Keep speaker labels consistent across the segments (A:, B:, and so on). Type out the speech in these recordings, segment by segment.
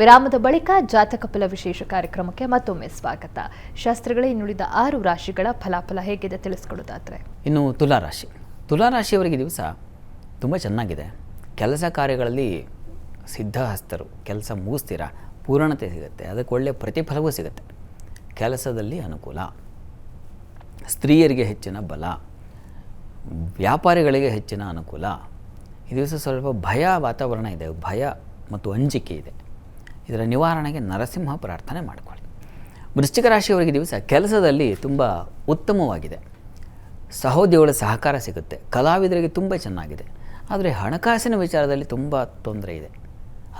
A: ವಿರಾಮದ ಬಳಿಕ ಜಾತಕ ಫಲ ವಿಶೇಷ ಕಾರ್ಯಕ್ರಮಕ್ಕೆ ಮತ್ತೊಮ್ಮೆ ಸ್ವಾಗತ. ಶಾಸ್ತ್ರಿಗಳೇ, ಇನ್ನುಳಿದ 6 ರಾಶಿಗಳ ಫಲಾಫಲ ಹೇಗಿದೆ ತಿಳಿಸ್ಕೊಡೋದಾದ್ರೆ?
B: ಇನ್ನು ತುಲಾರಾಶಿಯವರಿಗೆ ದಿವಸ ತುಂಬ ಚೆನ್ನಾಗಿದೆ. ಕೆಲಸ ಕಾರ್ಯಗಳಲ್ಲಿ ಸಿದ್ಧಹಸ್ತರು, ಕೆಲಸ ಮುಗಿಸ್ತೀರಾ, ಪೂರ್ಣತೆ ಸಿಗುತ್ತೆ, ಅದಕ್ಕೆ ಒಳ್ಳೆಯ ಪ್ರತಿಫಲವೂ ಸಿಗುತ್ತೆ. ಕೆಲಸದಲ್ಲಿ ಅನುಕೂಲ, ಸ್ತ್ರೀಯರಿಗೆ ಹೆಚ್ಚಿನ ಬಲ, ವ್ಯಾಪಾರಿಗಳಿಗೆ ಹೆಚ್ಚಿನ ಅನುಕೂಲ. ಈ ದಿವಸ ಸ್ವಲ್ಪ ಭಯ ವಾತಾವರಣ ಇದೆ, ಭಯ ಮತ್ತು ಅಂಜಿಕೆ ಇದೆ. ಇದರ ನಿವಾರಣೆಗೆ ನರಸಿಂಹ ಪ್ರಾರ್ಥನೆ ಮಾಡಿಕೊಳ್ಳಿ. ವೃಶ್ಚಿಕ ರಾಶಿಯವರಿಗೆ ದಿವಸ ಕೆಲಸದಲ್ಲಿ ತುಂಬ ಉತ್ತಮವಾಗಿದೆ, ಸಹೋದ್ಯೋಗಿಗಳ ಸಹಕಾರ ಸಿಗುತ್ತೆ, ಕಲಾವಿದರಿಗೆ ತುಂಬ ಚೆನ್ನಾಗಿದೆ. ಆದರೆ ಹಣಕಾಸಿನ ವಿಚಾರದಲ್ಲಿ ತುಂಬ ತೊಂದರೆ ಇದೆ.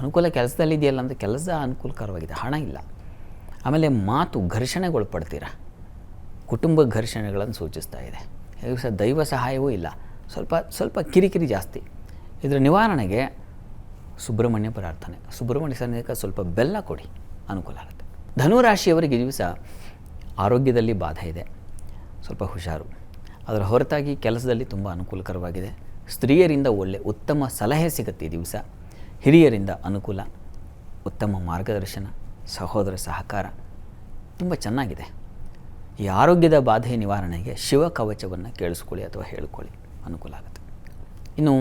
B: ಅನುಕೂಲ ಕೆಲಸದಲ್ಲಿ ಇದೆಯಲ್ಲ ಅಂದರೆ ಕೆಲಸ ಅನುಕೂಲಕರವಾಗಿದೆ, ಹಣ ಇಲ್ಲ. ಆಮೇಲೆ ಮಾತು ಘರ್ಷಣೆಗೊಳಪಡ್ತೀರ, ಕುಟುಂಬ ಘರ್ಷಣೆಗಳನ್ನು ಸೂಚಿಸ್ತಾ ಇದೆ. ಈ ದಿವಸ ದೈವ ಸಹಾಯವೂ ಇಲ್ಲ, ಸ್ವಲ್ಪ ಕಿರಿಕಿರಿ ಜಾಸ್ತಿ. ಇದರ ನಿವಾರಣೆಗೆ ಸುಬ್ರಹ್ಮಣ್ಯ ಪ್ರಾರ್ಥನೆ, ಸುಬ್ರಹ್ಮಣ್ಯ ಸನ್ನಿಧಿಗೆ ಸ್ವಲ್ಪ ಬೆಲ್ಲ ಕೊಡಿ, ಅನುಕೂಲ ಆಗುತ್ತೆ. ಧನುರಾಶಿಯವರಿಗೆ ದಿವಸ ಆರೋಗ್ಯದಲ್ಲಿ ಬಾಧೆ ಇದೆ, ಸ್ವಲ್ಪ ಹುಷಾರು. ಅದರ ಹೊರತಾಗಿ ಕೆಲಸದಲ್ಲಿ ತುಂಬ ಅನುಕೂಲಕರವಾಗಿದೆ. ಸ್ತ್ರೀಯರಿಂದ ಉತ್ತಮ ಸಲಹೆ ಸಿಗುತ್ತೆ ಈ ದಿವಸ. ಹಿರಿಯರಿಂದ ಅನುಕೂಲ, ಉತ್ತಮ ಮಾರ್ಗದರ್ಶನ, ಸಹೋದರ ಸಹಕಾರ ತುಂಬ ಚೆನ್ನಾಗಿದೆ. ಈ ಆರೋಗ್ಯದ ಬಾಧೆ ನಿವಾರಣೆಗೆ ಶಿವ ಕವಚವನ್ನು ಕೇಳಿಸ್ಕೊಳ್ಳಿ ಅಥವಾ ಹೇಳಿಕೊಳ್ಳಿ, ಅನುಕೂಲ ಆಗುತ್ತೆ. ಇನ್ನು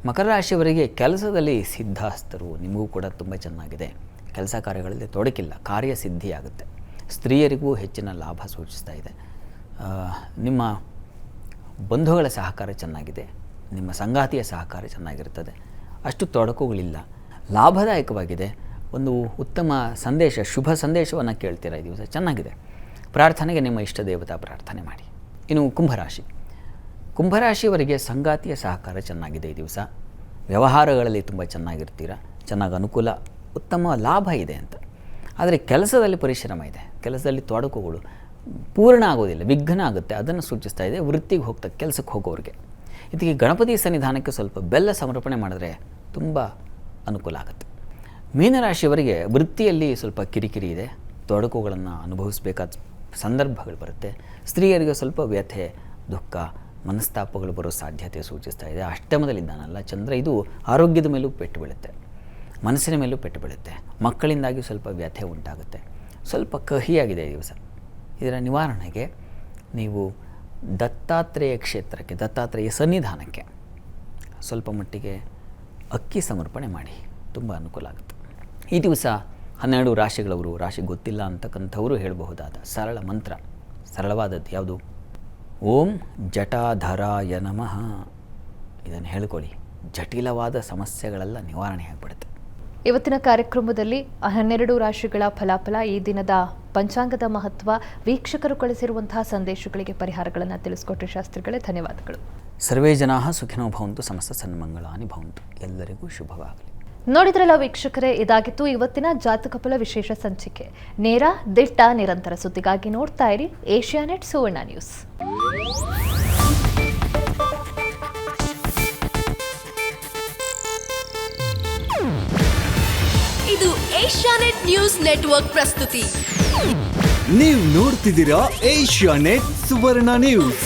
B: ಮಕರ ರಾಶಿಯವರಿಗೆ ಕೆಲಸದಲ್ಲಿ ಸಿದ್ಧಹಸ್ತರು, ನಿಮಗೂ ಕೂಡ ತುಂಬ ಚೆನ್ನಾಗಿದೆ. ಕೆಲಸ ಕಾರ್ಯಗಳಲ್ಲಿ ತೊಡಕಿಲ್ಲ, ಕಾರ್ಯಸಿದ್ಧಿಯಾಗುತ್ತೆ. ಸ್ತ್ರೀಯರಿಗೂ ಹೆಚ್ಚಿನ ಲಾಭ ಸೂಚಿಸ್ತಾ ಇದೆ. ನಿಮ್ಮ ಬಂಧುಗಳ ಸಹಕಾರ ಚೆನ್ನಾಗಿದೆ, ನಿಮ್ಮ ಸಂಗಾತಿಯ ಸಹಕಾರ ಚೆನ್ನಾಗಿರ್ತದೆ, ಅಷ್ಟು ತೊಡಕುಗಳಿಲ್ಲ, ಲಾಭದಾಯಕವಾಗಿದೆ. ಒಂದು ಉತ್ತಮ ಸಂದೇಶ, ಶುಭ ಸಂದೇಶವನ್ನು ಕೇಳ್ತೀರಾ ಈ ದಿವಸ, ಚೆನ್ನಾಗಿದೆ. ಪ್ರಾರ್ಥನೆಗೆ ನಿಮ್ಮ ಇಷ್ಟ ದೇವತಾ ಪ್ರಾರ್ಥನೆ ಮಾಡಿ. ಇನ್ನು ಕುಂಭರಾಶಿಯವರಿಗೆ ಸಂಗಾತಿಯ ಸಹಕಾರ ಚೆನ್ನಾಗಿದೆ ಈ ದಿವಸ. ವ್ಯವಹಾರಗಳಲ್ಲಿ ತುಂಬ ಚೆನ್ನಾಗಿರ್ತೀರ, ಚೆನ್ನಾಗಿ ಅನುಕೂಲ, ಉತ್ತಮ ಲಾಭ ಇದೆ ಅಂತ. ಆದರೆ ಕೆಲಸದಲ್ಲಿ ಪರಿಶ್ರಮ ಇದೆ, ಕೆಲಸದಲ್ಲಿ ತೊಡಕುಗಳು ಪೂರ್ಣ ಆಗೋದಿಲ್ಲ, ವಿಘ್ನ ಆಗುತ್ತೆ, ಅದನ್ನು ಸೂಚಿಸ್ತಾ ಇದೆ. ವೃತ್ತಿಗೆ ಕೆಲಸಕ್ಕೆ ಹೋಗೋರಿಗೆ ಇದಕ್ಕೆ ಗಣಪತಿ ಸನ್ನಿಧಾನಕ್ಕೆ ಸ್ವಲ್ಪ ಬೆಲ್ಲ ಸಮರ್ಪಣೆ ಮಾಡಿದ್ರೆ ತುಂಬ ಅನುಕೂಲ ಆಗುತ್ತೆ. ಮೀನರಾಶಿಯವರಿಗೆ ವೃತ್ತಿಯಲ್ಲಿ ಸ್ವಲ್ಪ ಕಿರಿಕಿರಿ ಇದೆ, ತೊಡಕುಗಳನ್ನು ಅನುಭವಿಸಬೇಕಾದ ಸಂದರ್ಭಗಳು ಬರುತ್ತೆ. ಸ್ತ್ರೀಯರಿಗೆ ಸ್ವಲ್ಪ ವ್ಯಥೆ, ದುಃಖ, ಮನಸ್ತಾಪಗಳು ಬರೋ ಸಾಧ್ಯತೆ ಸೂಚಿಸ್ತಾ ಇದೆ. ಅಷ್ಟಮದಲ್ಲಿದ್ದಾನಲ್ಲ ಚಂದ್ರ, ಇದು ಆರೋಗ್ಯದ ಮೇಲೂ ಪೆಟ್ಟು ಬೀಳುತ್ತೆ, ಮನಸ್ಸಿನ ಮೇಲೂ ಪೆಟ್ಟು ಬೀಳುತ್ತೆ. ಮಕ್ಕಳಿಂದಾಗಿ ಸ್ವಲ್ಪ ವ್ಯಥೆ ಉಂಟಾಗುತ್ತೆ, ಸ್ವಲ್ಪ ಕಹಿಯಾಗಿದೆ ಈ ದಿವಸ. ಇದರ ನಿವಾರಣೆಗೆ ನೀವು ದತ್ತಾತ್ರೇಯ ಕ್ಷೇತ್ರಕ್ಕೆ, ದತ್ತಾತ್ರೇಯ ಸನ್ನಿಧಾನಕ್ಕೆ ಸ್ವಲ್ಪ ಮಟ್ಟಿಗೆ ಅಕ್ಕಿ ಸಮರ್ಪಣೆ ಮಾಡಿ, ತುಂಬ ಅನುಕೂಲ ಆಗುತ್ತೆ. ಈ ದಿವಸ 12 ರಾಶಿಗಳವರು, ರಾಶಿ ಗೊತ್ತಿಲ್ಲ ಅಂತಕ್ಕಂಥವರು ಹೇಳಬಹುದಾದ ಸರಳ ಮಂತ್ರ, ಸರಳವಾದದ್ದು ಯಾವುದು? ಓಂ ಜಟಾಧರಾಯ ನಮಃ. ಇದನ್ನು ಹೇಳ್ಕೊಳ್ಳಿ, ಜಟಿಲವಾದ ಸಮಸ್ಯೆಗಳೆಲ್ಲ ನಿವಾರಣೆ ಆಗಿಬಿಡುತ್ತೆ.
A: ಇವತ್ತಿನ ಕಾರ್ಯಕ್ರಮದಲ್ಲಿ 12 ರಾಶಿಗಳ ಫಲಾಫಲ, ಈ ದಿನದ ಪಂಚಾಂಗದ ಮಹತ್ವ, ವೀಕ್ಷಕರು ಕಳಿಸಿರುವಂತಹ ಸಂದೇಶಗಳಿಗೆ ಪರಿಹಾರಗಳನ್ನು ತಿಳಿಸ್ಕೊಟ್ರೆ ಶಾಸ್ತ್ರಿಗಳೇ, ಧನ್ಯವಾದಗಳು.
B: ಸರ್ವೇ ಜನಾಃ ಸುಖಿನೋ ಭವಂತು, ಸಮಸ್ತ ಸನ್ಮಂಗಳಾನಿ ಭವಂತು. ಎಲ್ಲರಿಗೂ ಶುಭವಾಗಲಿ.
A: ನೋಡಿದ್ರಲ್ಲ ವೀಕ್ಷಕರೇ, ಇದಾಗಿತ್ತು ಇವತ್ತಿನ ಜಾತಕ ಫಲ ವಿಶೇಷ ಸಂಚಿಕೆ. ನೇರ, ದಿಟ್ಟ, ನಿರಂತರ ಸುದ್ದಿಗಾಗಿ ನೋಡ್ತಾ ಇರಿ ಏಷ್ಯಾನೆಟ್ ಸುವರ್ಣ ನ್ಯೂಸ್.
C: ಇದು ಏಷ್ಯಾನೆಟ್ ನ್ಯೂಸ್ ನೆಟ್ವರ್ಕ್ ಪ್ರಸ್ತುತಿ.
D: ನೀವು ನೋಡ್ತಿದ್ದೀರಾ ಏಷ್ಯಾನೆಟ್ ಸುವರ್ಣ ನ್ಯೂಸ್.